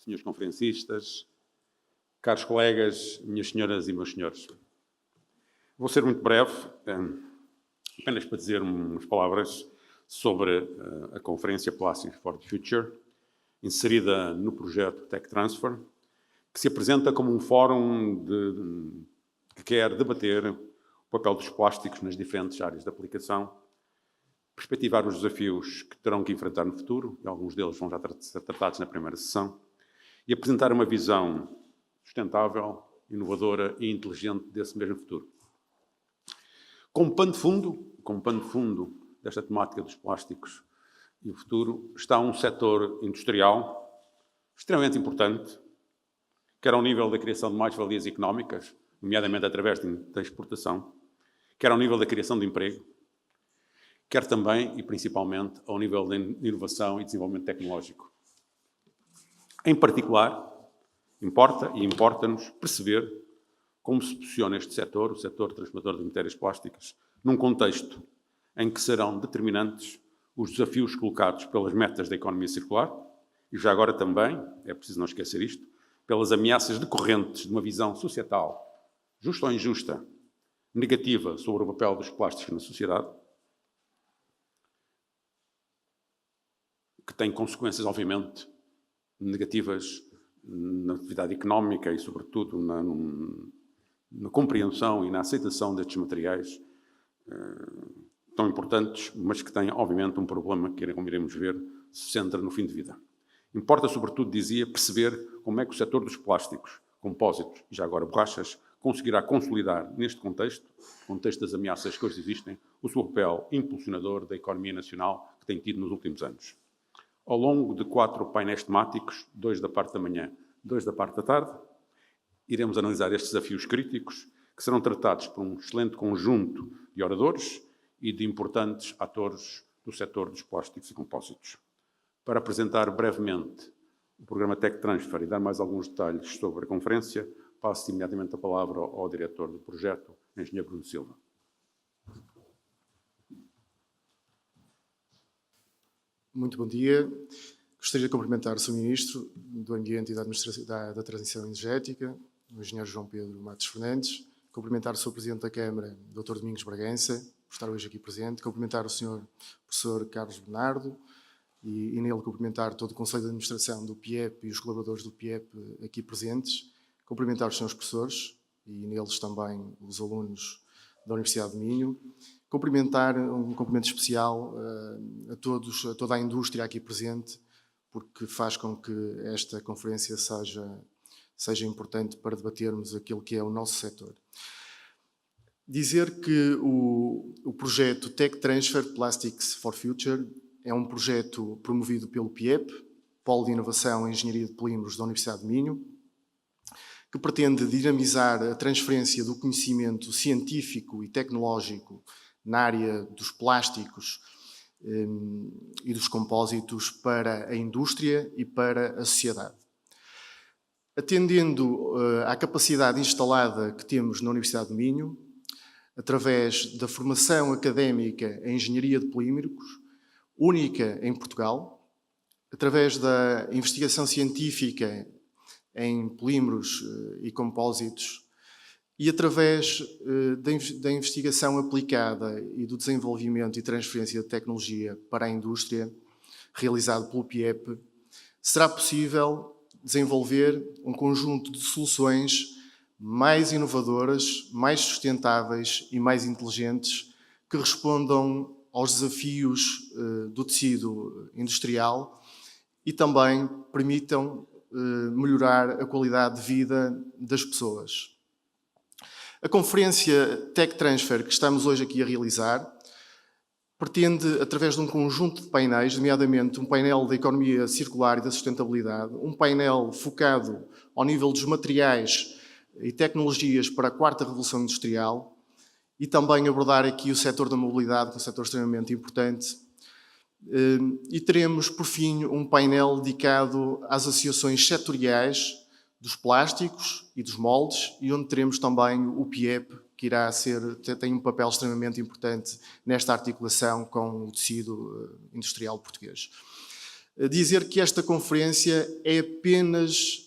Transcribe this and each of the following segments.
senhores conferencistas, caros colegas, minhas senhoras e meus senhores. Vou ser muito breve, apenas para dizer umas palavras sobre a conferência Plastics for the Future, inserida no projeto Tech Transfer, que se apresenta como um fórum que quer debater o papel dos plásticos nas diferentes áreas de aplicação, perspectivar os desafios que terão que enfrentar no futuro, e alguns deles vão já ser tratados na primeira sessão, e apresentar uma visão sustentável, inovadora e inteligente desse mesmo futuro. Como pano de fundo desta temática dos plásticos e o futuro, está um setor industrial extremamente importante, quer ao nível da criação de mais-valias económicas, nomeadamente através da exportação, quer ao nível da criação de emprego, quer também e principalmente ao nível da inovação e desenvolvimento tecnológico. Em particular, importa-nos perceber como se posiciona este setor, o setor transformador de matérias plásticas, num contexto em que serão determinantes os desafios colocados pelas metas da economia circular e já agora também, é preciso não esquecer isto, pelas ameaças decorrentes de uma visão societal, justa ou injusta, negativa sobre o papel dos plásticos na sociedade, que tem consequências, obviamente, negativas na atividade económica e, sobretudo, na compreensão e na aceitação destes materiais tão importantes, mas que têm, obviamente, um problema que, como iremos ver, se centra no fim de vida. Importa, sobretudo, dizia, perceber como é que o setor dos plásticos, compósitos e, já agora, borrachas, conseguirá consolidar, neste contexto das ameaças que hoje existem, o seu papel impulsionador da economia nacional que tem tido nos últimos anos. Ao longo de 4 painéis temáticos, 2 da parte da manhã, 2 da parte da tarde, iremos analisar estes desafios críticos que serão tratados por um excelente conjunto de oradores e de importantes atores do setor dos plásticos e compósitos. Para apresentar brevemente o programa Tech Transfer e dar mais alguns detalhes sobre a conferência, passo imediatamente a palavra ao diretor do projeto, engenheiro Bruno Silva. Muito bom dia. Gostaria de cumprimentar o Sr. Ministro do Ambiente e da Transição Energética, o engenheiro João Pedro Matos Fernandes, cumprimentar o Sr. Presidente da Câmara, Dr. Domingos Bragança, por estar hoje aqui presente, cumprimentar o Sr. Professor Carlos Bernardo e nele cumprimentar todo o Conselho de Administração do PIEP e os colaboradores do PIEP aqui presentes, cumprimentar os Srs. Professores e neles também os alunos da Universidade de Minho, cumprimentar um cumprimento especial a toda a indústria aqui presente, porque faz com que esta conferência seja importante para debatermos aquilo que é o nosso setor. Dizer que o projeto Tech Transfer Plastics for Future é um projeto promovido pelo PIEP, Polo de Inovação e Engenharia de Polímeros da Universidade de Minho, que pretende dinamizar a transferência do conhecimento científico e tecnológico na área dos plásticos e dos compósitos para a indústria e para a sociedade. Atendendo à capacidade instalada que temos na Universidade de Minho, através da formação académica em Engenharia de Polímeros, única em Portugal, através da investigação científica em polímeros e compósitos e através da investigação aplicada e do desenvolvimento e transferência de tecnologia para a indústria, realizado pelo PIEP, será possível desenvolver um conjunto de soluções mais inovadoras, mais sustentáveis e mais inteligentes que respondam aos desafios do tecido industrial e também permitam melhorar a qualidade de vida das pessoas. A conferência Tech Transfer que estamos hoje aqui a realizar pretende, através de um conjunto de painéis, nomeadamente um painel da economia circular e da sustentabilidade, um painel focado ao nível dos materiais e tecnologias para a 4ª Revolução Industrial e também abordar aqui o setor da mobilidade, que é um setor extremamente importante. E teremos, por fim, um painel dedicado às associações setoriais dos plásticos e dos moldes e onde teremos também o PIEP, que tem um papel extremamente importante nesta articulação com o tecido industrial português. dizer que esta conferência é apenas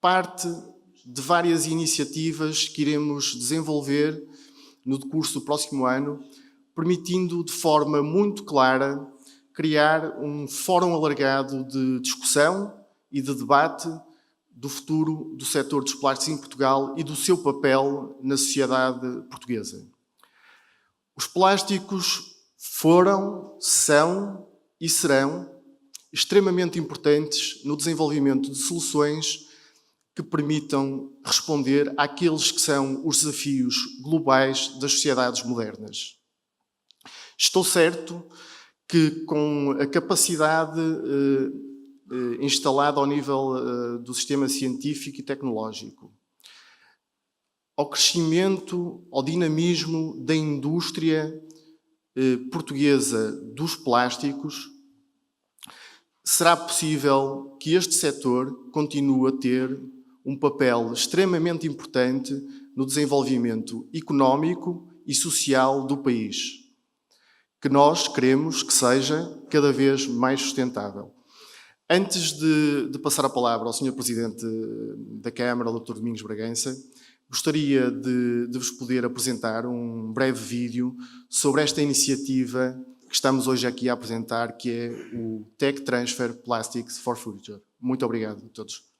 parte de várias iniciativas que iremos desenvolver no decurso do próximo ano, permitindo de forma muito clara criar um fórum alargado de discussão e de debate do futuro do setor dos plásticos em Portugal e do seu papel na sociedade portuguesa. Os plásticos foram, são e serão extremamente importantes no desenvolvimento de soluções que permitam responder àqueles que são os desafios globais das sociedades modernas. Estou certo que, com a capacidade instalada ao nível do sistema científico e tecnológico, ao crescimento, ao dinamismo da indústria portuguesa dos plásticos, será possível que este setor continue a ter um papel extremamente importante no desenvolvimento económico e social do país, que nós queremos que seja cada vez mais sustentável. Antes de passar a palavra ao Sr. Presidente da Câmara, Dr. Domingos Bragança, gostaria de vos poder apresentar um breve vídeo sobre esta iniciativa que estamos hoje aqui a apresentar, que é o Tech Transfer Plastics for Future. Muito obrigado a todos.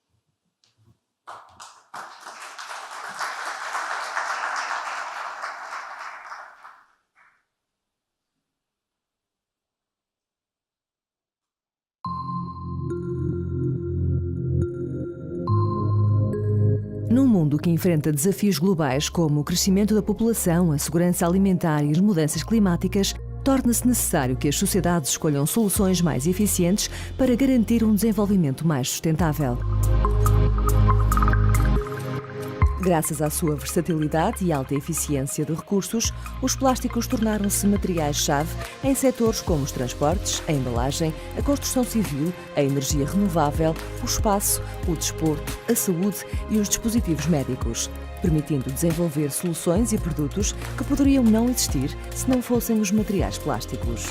Num mundo que enfrenta desafios globais como o crescimento da população, a segurança alimentar e as mudanças climáticas, torna-se necessário que as sociedades escolham soluções mais eficientes para garantir um desenvolvimento mais sustentável. Graças à sua versatilidade e alta eficiência de recursos, os plásticos tornaram-se materiais-chave em setores como os transportes, a embalagem, a construção civil, a energia renovável, o espaço, o desporto, a saúde e os dispositivos médicos, permitindo desenvolver soluções e produtos que poderiam não existir se não fossem os materiais plásticos.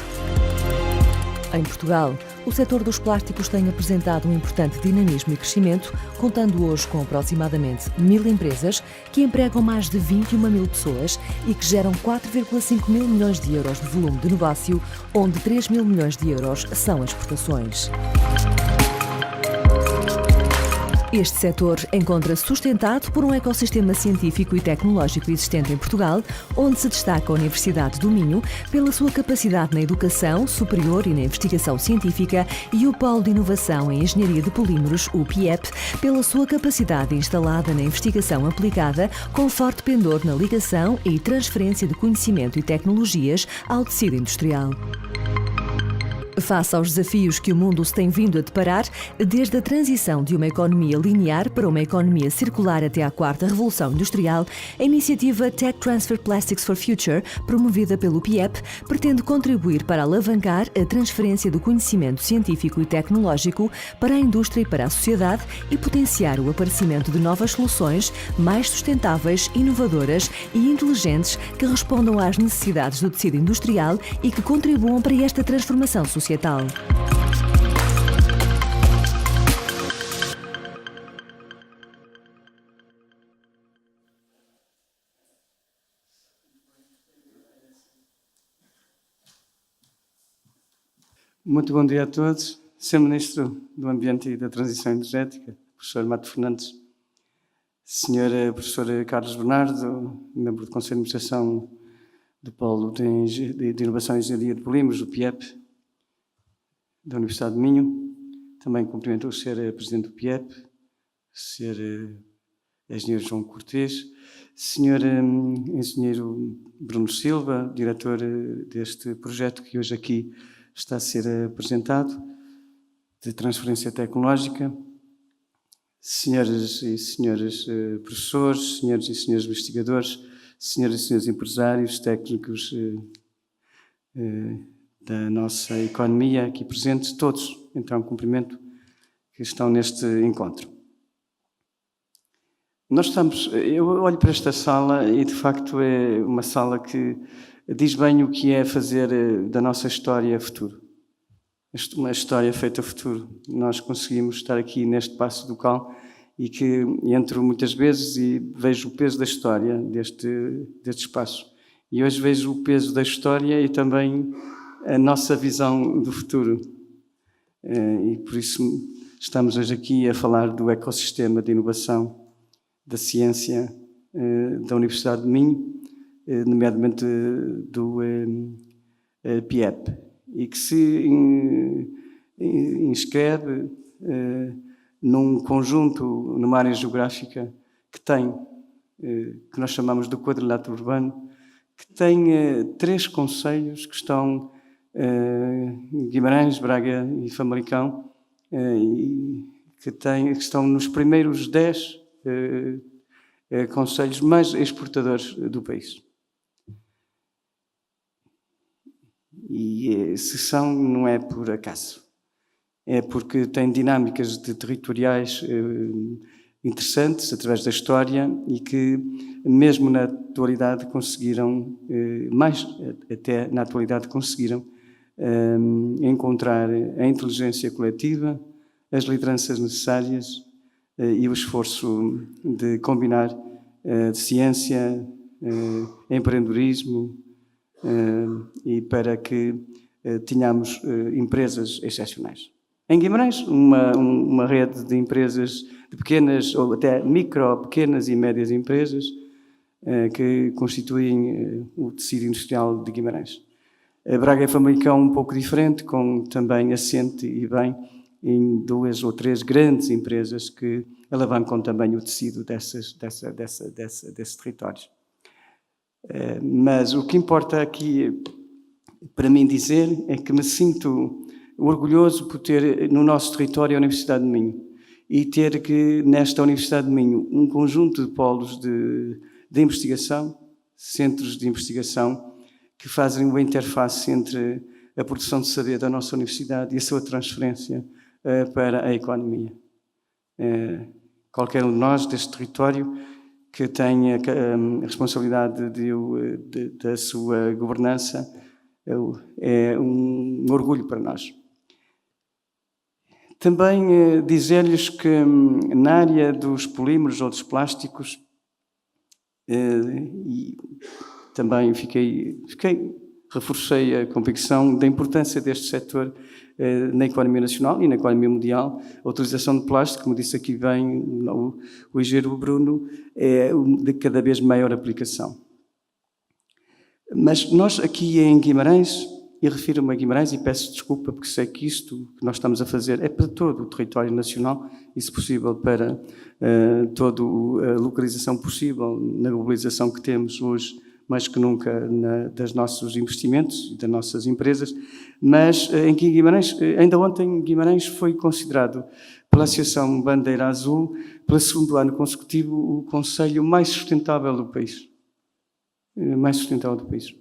Em Portugal, o setor dos plásticos tem apresentado um importante dinamismo e crescimento, contando hoje com aproximadamente 1000 empresas que empregam mais de 21.000 pessoas e que geram 4,5 mil milhões de euros de volume de negócio, onde 3 mil milhões de euros são exportações. Este setor encontra-se sustentado por um ecossistema científico e tecnológico existente em Portugal, onde se destaca a Universidade do Minho pela sua capacidade na educação superior e na investigação científica e o Polo de Inovação em Engenharia de Polímeros, o PIEP, pela sua capacidade instalada na investigação aplicada, com forte pendor na ligação e transferência de conhecimento e tecnologias ao tecido industrial. Face aos desafios que o mundo se tem vindo a deparar, desde a transição de uma economia linear para uma economia circular até à quarta revolução industrial, a iniciativa Tech Transfer Plastics for Future, promovida pelo PIEP, pretende contribuir para alavancar a transferência do conhecimento científico e tecnológico para a indústria e para a sociedade e potenciar o aparecimento de novas soluções mais sustentáveis, inovadoras e inteligentes que respondam às necessidades do tecido industrial e que contribuam para esta transformação societal. Muito bom dia a todos. Sr. Ministro do Ambiente e da Transição Energética, professor Mato Fernandes, Sr. professor Carlos Bernardo, membro do Conselho de Administração do Polo de Inovação e Engenharia de Polímeros, do PIEP, da Universidade de Minho. Também cumprimento o Sr. Presidente do PIEP, Sr. Engenheiro João Cortês, Sr. Engenheiro Bruno Silva, diretor deste projeto que hoje aqui está a ser apresentado, de transferência tecnológica, senhoras e senhores professores, senhores e senhores investigadores, senhoras e senhores empresários, técnicos da nossa economia aqui presentes, todos, então, cumprimento, que estão neste encontro. Eu olho para esta sala e, de facto, é uma sala que diz bem o que é fazer da nossa história futuro. uma história feita ao futuro. Nós conseguimos estar aqui neste Paço do Cal e que entro muitas vezes e vejo o peso da história deste espaço. E hoje vejo o peso da história e também a nossa visão do futuro. E por isso estamos hoje aqui a falar do ecossistema de inovação da ciência da Universidade de Minho, nomeadamente do PIEP, e que se inscreve num conjunto, numa área geográfica que tem, que nós chamamos de quadrilátero urbano, que tem 3 concelhos que estão Guimarães, Braga e Famalicão, e que estão nos primeiros 10 concelhos mais exportadores do país. E se são, não é por acaso. É porque têm dinâmicas territoriais interessantes através da história e que, mesmo na atualidade, conseguiram, mais até na atualidade, conseguiram encontrar a inteligência coletiva, as lideranças necessárias e o esforço de combinar de ciência, empreendedorismo, e para que tenhamos empresas excepcionais. Em Guimarães, uma rede de empresas, de pequenas ou até micro, pequenas e médias empresas que constituem o tecido industrial de Guimarães. A Braga e Famalicão um pouco diferente, com também assente e bem em 2 ou 3 grandes empresas que alavancam também o tecido desses territórios. Mas o que importa aqui para mim dizer é que me sinto orgulhoso por ter no nosso território a Universidade de Minho e ter que nesta Universidade de Minho um conjunto de polos de investigação, centros de investigação que fazem uma interface entre a produção de saber da nossa universidade e a sua transferência para a economia. Qualquer um de nós deste território que tenha a responsabilidade da sua governança é um orgulho para nós. Também dizer-lhes que na área dos polímeros ou dos plásticos, e também reforcei a convicção da importância deste setor na economia nacional e na economia mundial. A utilização de plástico, como disse aqui bem o engenheiro Bruno, é de cada vez maior aplicação. Mas nós aqui em Guimarães, e refiro-me a Guimarães e peço desculpa porque sei que isto que nós estamos a fazer é para todo o território nacional e, se possível, para toda a localização possível na globalização que temos hoje, mais que nunca, dos nossos investimentos e das nossas empresas. Mas aqui em Guimarães, ainda ontem, Guimarães foi considerado pela Associação Bandeira Azul, pelo 2º ano consecutivo, o concelho mais sustentável do país. Mais sustentável do país.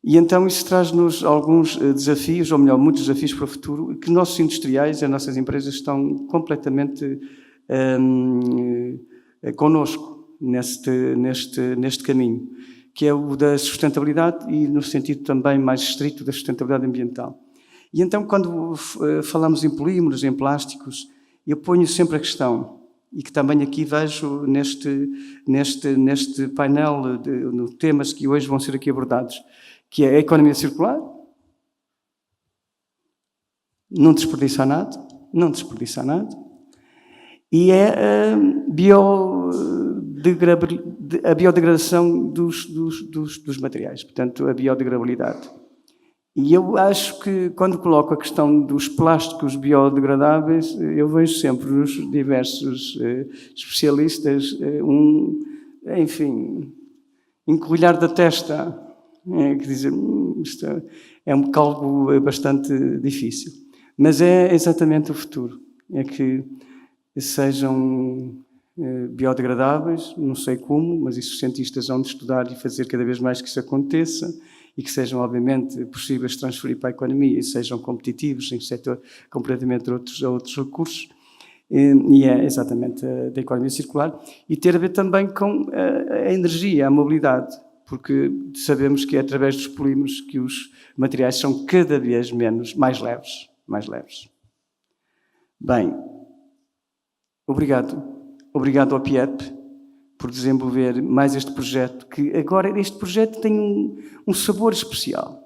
E então isso traz-nos alguns desafios, ou melhor, muitos desafios para o futuro, que nossos industriais e as nossas empresas estão completamente connosco neste caminho, que é o da sustentabilidade e no sentido também mais estrito da sustentabilidade ambiental. E então, quando falamos em polímeros, em plásticos, eu ponho sempre a questão, e que também aqui vejo neste painel de temas que hoje vão ser aqui abordados, que é a economia circular, não desperdiçar nada, e é a biodegradação dos materiais, portanto, a biodegradabilidade. E eu acho que, quando coloco a questão dos plásticos biodegradáveis, eu vejo sempre nos diversos especialistas encolher da testa, que dizem, isto é um cálculo bastante difícil. Mas é exatamente o futuro, é que sejam biodegradáveis, não sei como, mas isso os cientistas vão de estudar e fazer cada vez mais que isso aconteça, e que sejam, obviamente, possíveis de transferir para a economia e sejam competitivos em setor completamente outros recursos. E é exatamente da economia circular. E ter a ver também com a energia, a mobilidade, porque sabemos que é através dos polímeros que os materiais são cada vez mais leves. mais leves. Bem, obrigado ao PIEP por desenvolver mais este projeto, que agora este projeto tem um sabor especial.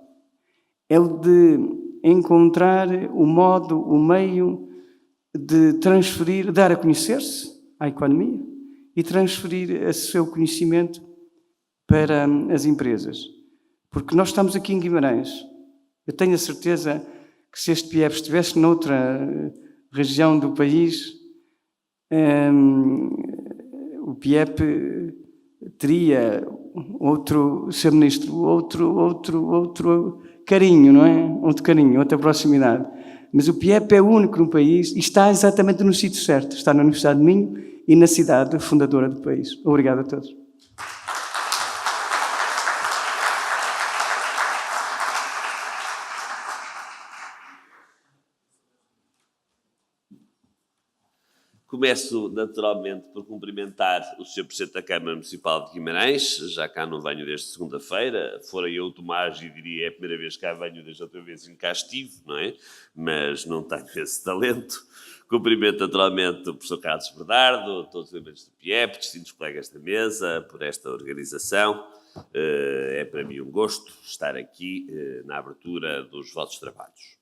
É o de encontrar o modo, o meio de transferir, dar a conhecer-se à economia e transferir o seu conhecimento para as empresas. Porque nós estamos aqui em Guimarães. Eu tenho a certeza que se este PIEP estivesse noutra região do país, o PIEP teria outro, Sr. Ministro, outro carinho, não é? Outro carinho, outra proximidade. Mas o PIEP é o único no país e está exatamente no sítio certo. Está na Universidade de Minho e na cidade fundadora do país. Obrigado a todos. Começo, naturalmente, por cumprimentar o Sr. Presidente da Câmara Municipal de Guimarães, já cá não venho desde segunda-feira, fora eu, Tomás, e diria é a primeira vez que cá venho desde outra vez em que cá estive, não é? Mas não tenho esse talento. Cumprimento, naturalmente, o professor Carlos Bernardo, todos os membros do PIEP, distintos colegas da mesa, por esta organização. É para mim um gosto estar aqui na abertura dos vossos trabalhos.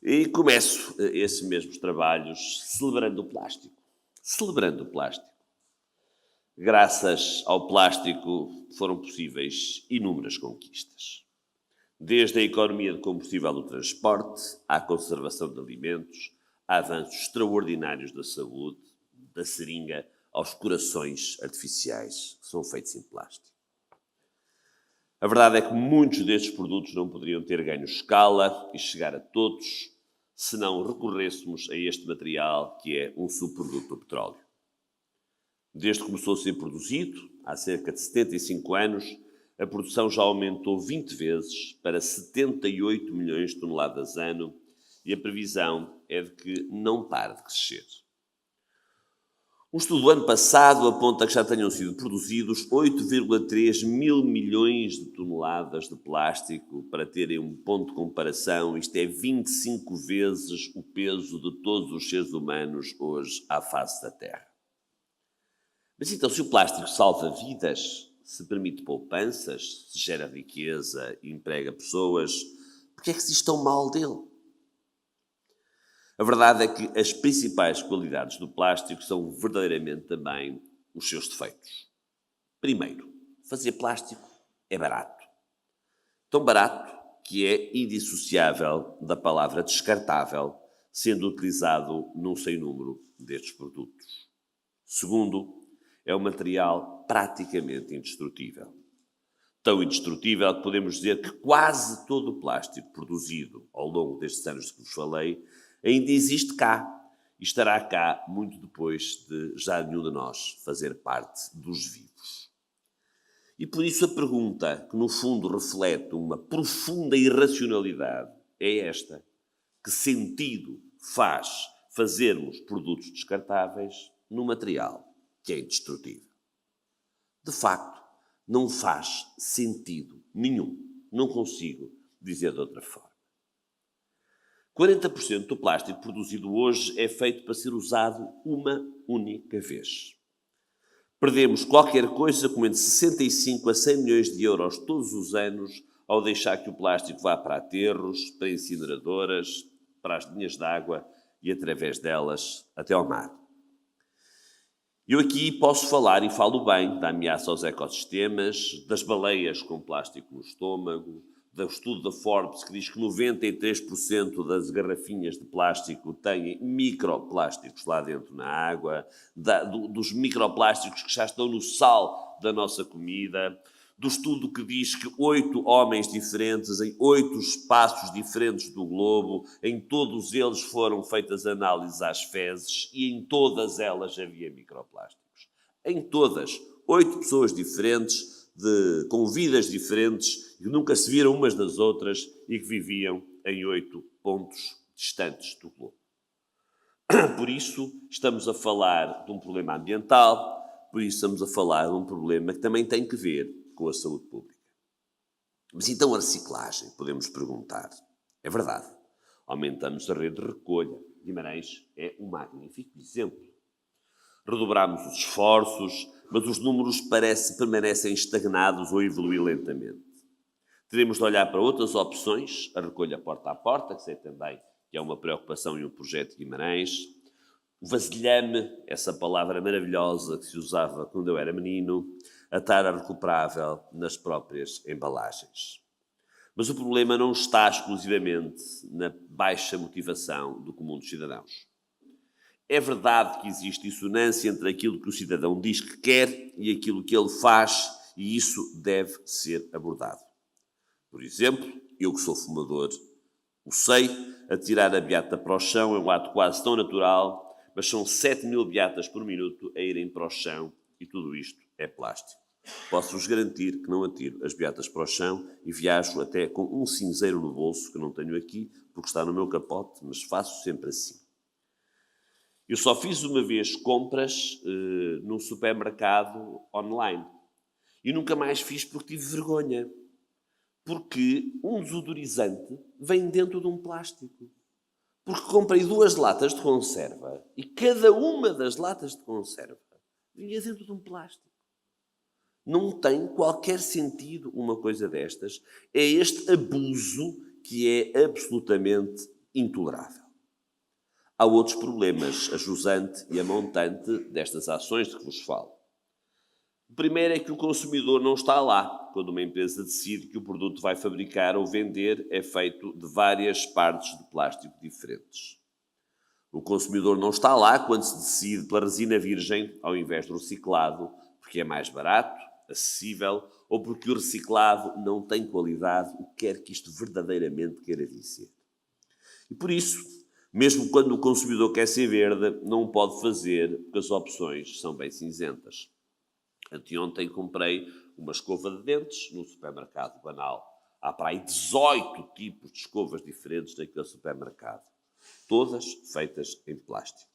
E começo esses mesmos trabalhos celebrando o plástico. Celebrando o plástico. Graças ao plástico foram possíveis inúmeras conquistas. Desde a economia de combustível do transporte, à conservação de alimentos, a avanços extraordinários da saúde, da seringa aos corações artificiais que são feitos em plástico. A verdade é que muitos destes produtos não poderiam ter ganho escala e chegar a todos se não recorrêssemos a este material que é um subproduto do petróleo. Desde que começou a ser produzido, há cerca de 75 anos, a produção já aumentou 20 vezes para 78 milhões de toneladas ano e a previsão é de que não pare de crescer. Um estudo do ano passado aponta que já tenham sido produzidos 8,3 mil milhões de toneladas de plástico. Para terem um ponto de comparação, isto é 25 vezes o peso de todos os seres humanos hoje à face da Terra. Mas então, se o plástico salva vidas, se permite poupanças, se gera riqueza e emprega pessoas, por que é que se diz tão mal dele? A verdade é que as principais qualidades do plástico são verdadeiramente também os seus defeitos. Primeiro, fazer plástico é barato. Tão barato que é indissociável da palavra descartável, sendo utilizado num sem número destes produtos. Segundo, é um material praticamente indestrutível. Tão indestrutível que podemos dizer que quase todo o plástico produzido ao longo destes anos de que vos falei ainda existe cá e estará cá muito depois de já nenhum de nós fazer parte dos vivos. E por isso a pergunta, que no fundo reflete uma profunda irracionalidade, é esta: que sentido faz fazermos produtos descartáveis num material que é indestrutível? De facto, não faz sentido nenhum. Não consigo dizer de outra forma. 40% do plástico produzido hoje é feito para ser usado uma única vez. Perdemos qualquer coisa como entre 65 a 100 milhões de euros todos os anos ao deixar que o plástico vá para aterros, para incineradoras, para as linhas de água e, através delas, até ao mar. Eu aqui posso falar, e falo bem, da ameaça aos ecossistemas, das baleias com plástico no estômago, do estudo da Forbes que diz que 93% das garrafinhas de plástico têm microplásticos lá dentro na água, dos microplásticos que já estão no sal da nossa comida, do estudo que diz que 8 homens diferentes em 8 espaços diferentes do globo, em todos eles foram feitas análises às fezes e em todas elas havia microplásticos. Em todas, 8 pessoas diferentes, com vidas diferentes, que nunca se viram umas das outras e que viviam em 8 pontos distantes do globo. Por isso, estamos a falar de um problema ambiental, por isso estamos a falar de um problema que também tem que ver com a saúde pública. Mas então a reciclagem, podemos perguntar. É verdade. Aumentamos a rede de recolha. Guimarães é um magnífico exemplo. Redobramos os esforços, mas os números permanecem estagnados ou evoluem lentamente. Teremos de olhar para outras opções, a recolha porta a porta, que sei também que é uma preocupação e um projeto de Guimarães. O vasilhame, essa palavra maravilhosa que se usava quando eu era menino, a tara recuperável nas próprias embalagens. Mas o problema não está exclusivamente na baixa motivação do comum dos cidadãos. É verdade que existe dissonância entre aquilo que o cidadão diz que quer e aquilo que ele faz, e isso deve ser abordado. Por exemplo, eu que sou fumador, o sei, atirar a beata para o chão é um ato quase tão natural, mas são 7.000 beatas por minuto a irem para o chão e tudo isto é plástico. Posso-vos garantir que não atiro as beatas para o chão e viajo até com um cinzeiro no bolso, que não tenho aqui, porque está no meu capote, mas faço sempre assim. Eu só fiz uma vez compras num supermercado online. E nunca mais fiz porque tive vergonha. Porque um desodorizante vem dentro de um plástico. Porque comprei 2 latas de conserva e cada uma das latas de conserva vinha dentro de um plástico. Não tem qualquer sentido uma coisa destas. É este abuso que é absolutamente intolerável. Há outros problemas, a jusante e a montante destas ações de que vos falo. O primeiro é que o consumidor não está lá quando uma empresa decide que o produto vai fabricar ou vender é feito de várias partes de plástico diferentes. O consumidor não está lá quando se decide pela resina virgem ao invés do reciclado, porque é mais barato, acessível ou porque o reciclado não tem qualidade, o que quer que isto verdadeiramente queira dizer. E por isso, mesmo quando o consumidor quer ser verde, não o pode fazer porque as opções são bem cinzentas. Anteontem comprei uma escova de dentes no supermercado banal. Há para aí 18 tipos de escovas diferentes naquele supermercado. Todas feitas em plástico.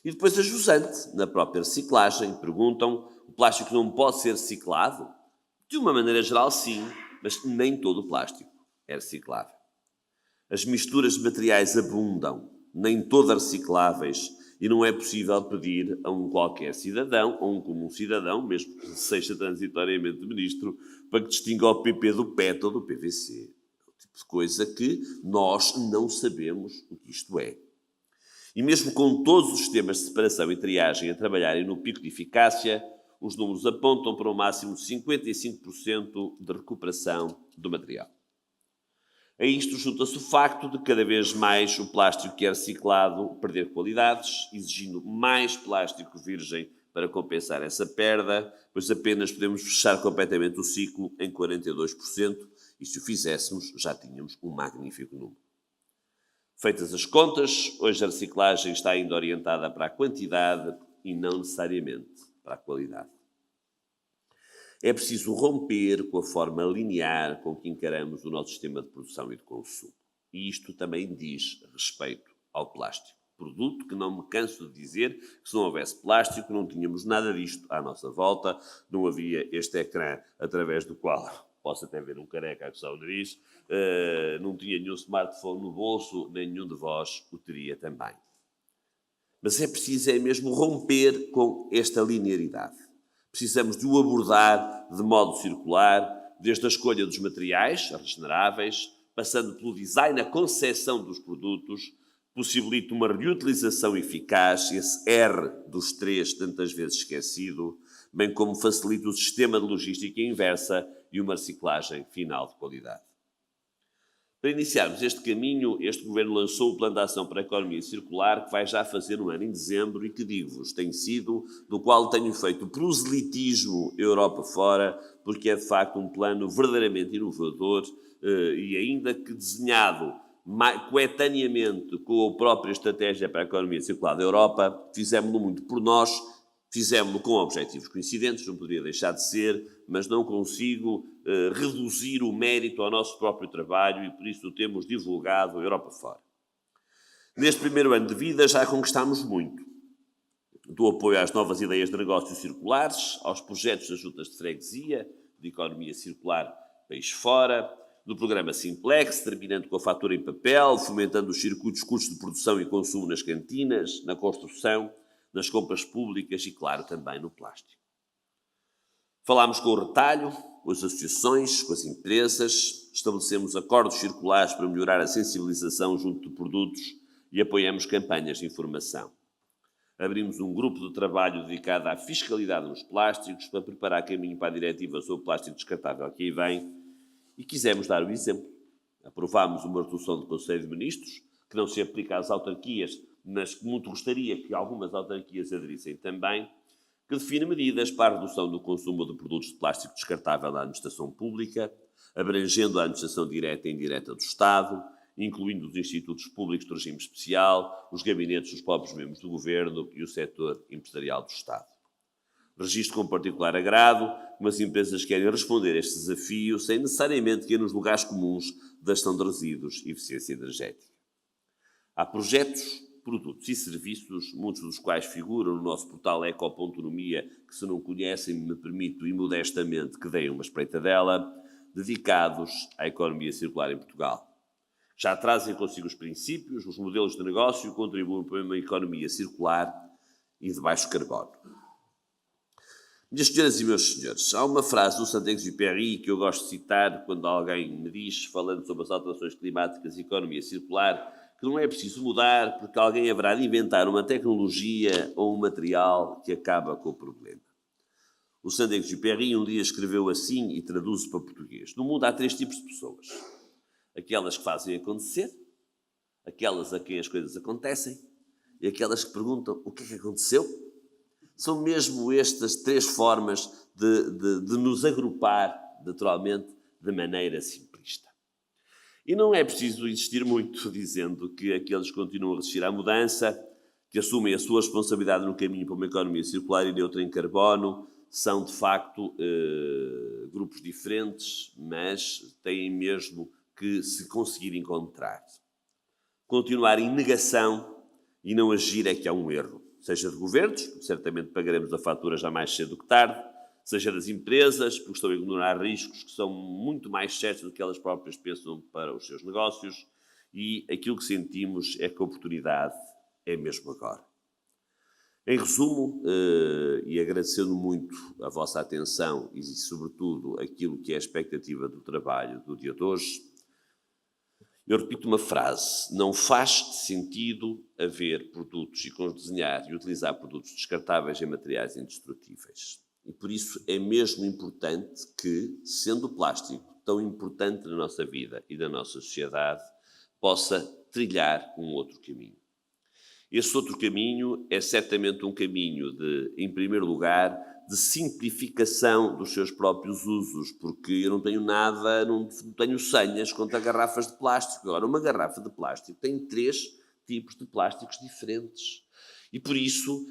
E depois a jusante, na própria reciclagem, perguntam: o plástico não pode ser reciclado? De uma maneira geral, sim, mas nem todo o plástico é reciclável. As misturas de materiais abundam, nem todas recicláveis, e não é possível pedir a um qualquer cidadão, ou um comum cidadão, mesmo que seja transitoriamente ministro, para que distinga o PP do PET ou do PVC. É o tipo de coisa que nós não sabemos o que isto é. E mesmo com todos os sistemas de separação e triagem a trabalharem no pico de eficácia, os números apontam para um máximo de 55% de recuperação do material. A isto junta-se o facto de cada vez mais o plástico que é reciclado perder qualidades, exigindo mais plástico virgem para compensar essa perda, pois apenas podemos fechar completamente o ciclo em 42%, e se o fizéssemos já tínhamos um magnífico número. Feitas as contas, hoje a reciclagem está ainda orientada para a quantidade e não necessariamente para a qualidade. É preciso romper com a forma linear com que encaramos o nosso sistema de produção e de consumo. E isto também diz respeito ao plástico. Produto que não me canso de dizer que se não houvesse plástico não tínhamos nada disto à nossa volta, não havia este ecrã através do qual posso até ver um careca a coçar o nariz, não tinha nenhum smartphone no bolso, nem nenhum de vós o teria também. Mas é preciso mesmo romper com esta linearidade. Precisamos de o abordar de modo circular, desde a escolha dos materiais regeneráveis, passando pelo design, a concepção dos produtos, possibilita uma reutilização eficaz, esse R dos 3 tantas vezes esquecido, bem como facilita o sistema de logística inversa e uma reciclagem final de qualidade. Para iniciarmos este caminho, este Governo lançou o Plano de Ação para a Economia Circular, que vai já fazer um ano em dezembro e que, digo-vos, tem sido, do qual tenho feito proselitismo Europa fora, porque é de facto um plano verdadeiramente inovador e ainda que desenhado coetaneamente com a própria Estratégia para a Economia Circular da Europa, fizemos-lo muito por nós, fizemos-lo com objetivos coincidentes, não poderia deixar de ser, mas não consigo reduzir o mérito ao nosso próprio trabalho e por isso o temos divulgado a Europa fora. Neste primeiro ano de vida já conquistámos muito. Do apoio às novas ideias de negócios circulares, aos projetos das juntas de freguesia, de economia circular país fora, do programa Simplex, terminando com a fatura em papel, fomentando os circuitos custos de produção e consumo nas cantinas, na construção, nas compras públicas e, claro, também no plástico. Falámos com o retalho, com as associações, com as empresas, estabelecemos acordos circulares para melhorar a sensibilização junto de produtos e apoiamos campanhas de informação. Abrimos um grupo de trabalho dedicado à fiscalidade nos plásticos para preparar caminho para a diretiva sobre o plástico descartável que aí vem e quisemos dar o exemplo. Aprovámos uma resolução do Conselho de Ministros, que não se aplica às autarquias, mas que muito gostaria que algumas autarquias aderissem também, que define medidas para a redução do consumo de produtos de plástico descartável na administração pública, abrangendo a administração direta e indireta do Estado, incluindo os institutos públicos de regime especial, os gabinetes dos próprios membros do Governo e o setor empresarial do Estado. Registro com particular agrado, como as empresas querem responder a este desafio sem necessariamente ir nos lugares comuns da gestão de resíduos e eficiência energética. Há projetos, produtos e serviços, muitos dos quais figuram no nosso portal Eco.nomia, que se não conhecem, me permito imodestamente que deem uma espreitadela, dedicados à economia circular em Portugal. Já trazem consigo os princípios, os modelos de negócio e contribuem para uma economia circular e de baixo carbono. Minhas senhoras e meus senhores, há uma frase do Saint-Exupéry que eu gosto de citar quando alguém me diz, falando sobre as alterações climáticas e economia circular, que não é preciso mudar porque alguém haverá de inventar uma tecnologia ou um material que acaba com o problema. O Saint-Exupéry um dia escreveu assim e traduz para português. No mundo há 3 tipos de pessoas. Aquelas que fazem acontecer, aquelas a quem as coisas acontecem e aquelas que perguntam o que é que aconteceu. São mesmo estas 3 formas de nos agrupar, naturalmente, de maneira simplista. E não é preciso insistir muito dizendo que aqueles que continuam a resistir à mudança, que assumem a sua responsabilidade no caminho para uma economia circular e neutra em carbono, são, de facto, grupos diferentes, mas têm mesmo que se conseguir encontrar. Continuar em negação e não agir é que há um erro. Seja de governos, porque certamente pagaremos a fatura já mais cedo que tarde, seja das empresas, porque estão a ignorar riscos que são muito mais certos do que elas próprias pensam para os seus negócios, e aquilo que sentimos é que a oportunidade é mesmo agora. Em resumo, e agradecendo muito a vossa atenção e, sobretudo, aquilo que é a expectativa do trabalho do dia de hoje, eu repito uma frase: não faz sentido haver produtos e desenhar e utilizar produtos descartáveis em materiais indestrutíveis. E por isso é mesmo importante que, sendo o plástico tão importante na nossa vida e na nossa sociedade, possa trilhar um outro caminho. Esse outro caminho é certamente um caminho de, em primeiro lugar, de simplificação dos seus próprios usos, porque eu não tenho nada, não tenho senhas contra garrafas de plástico. Agora, uma garrafa de plástico tem 3 tipos de plásticos diferentes. E por isso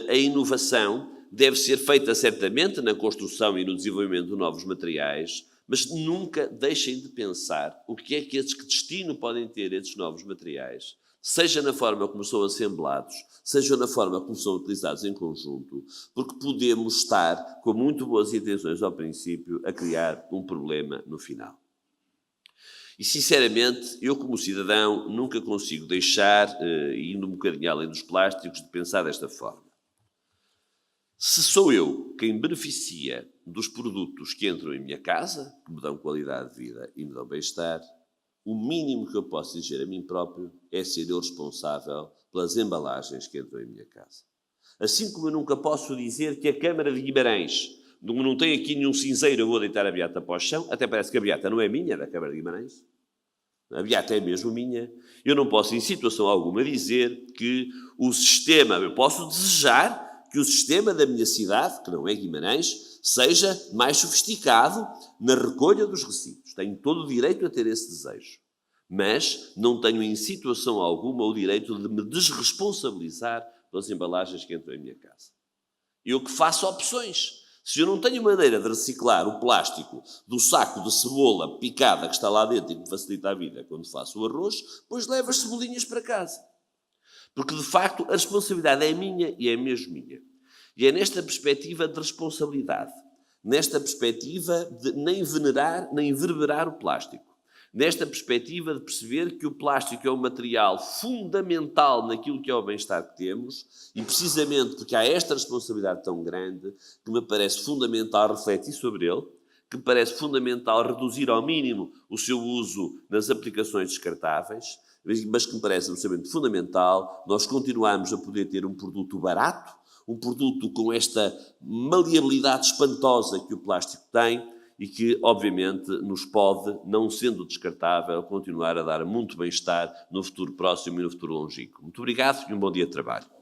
a inovação deve ser feita certamente na construção e no desenvolvimento de novos materiais, mas nunca deixem de pensar o que é que destino podem ter esses novos materiais, seja na forma como são assemblados, seja na forma como são utilizados em conjunto, porque podemos estar, com muito boas intenções ao princípio, a criar um problema no final. E, sinceramente, eu como cidadão nunca consigo deixar, indo um bocadinho além dos plásticos, de pensar desta forma. Se sou eu quem beneficia dos produtos que entram em minha casa, que me dão qualidade de vida e me dão bem-estar, o mínimo que eu posso dizer a mim próprio é ser eu responsável pelas embalagens que entram em minha casa. Assim como eu nunca posso dizer que a Câmara de Guimarães não tem aqui nenhum cinzeiro, eu vou deitar a beata para o chão, até parece que a beata não é minha, é da Câmara de Guimarães. A beata é mesmo minha. Eu não posso, em situação alguma, dizer que o sistema, eu posso desejar que o sistema da minha cidade, que não é Guimarães, seja mais sofisticado na recolha dos resíduos. Tenho todo o direito a ter esse desejo. Mas não tenho em situação alguma o direito de me desresponsabilizar pelas embalagens que entram em minha casa. Eu que faço opções. Se eu não tenho maneira de reciclar o plástico do saco de cebola picada que está lá dentro e que me facilita a vida quando faço o arroz, pois levo as cebolinhas para casa. Porque, de facto, a responsabilidade é minha e é mesmo minha. E é nesta perspectiva de responsabilidade, nesta perspectiva de nem venerar, nem enverberar o plástico, nesta perspectiva de perceber que o plástico é um material fundamental naquilo que é o bem-estar que temos, e precisamente porque há esta responsabilidade tão grande, que me parece fundamental refletir sobre ele, que me parece fundamental reduzir ao mínimo o seu uso nas aplicações descartáveis, mas que me parece absolutamente fundamental nós continuarmos a poder ter um produto barato, um produto com esta maleabilidade espantosa que o plástico tem e que, obviamente, nos pode, não sendo descartável, continuar a dar muito bem-estar no futuro próximo e no futuro longínquo. Muito obrigado e um bom dia de trabalho.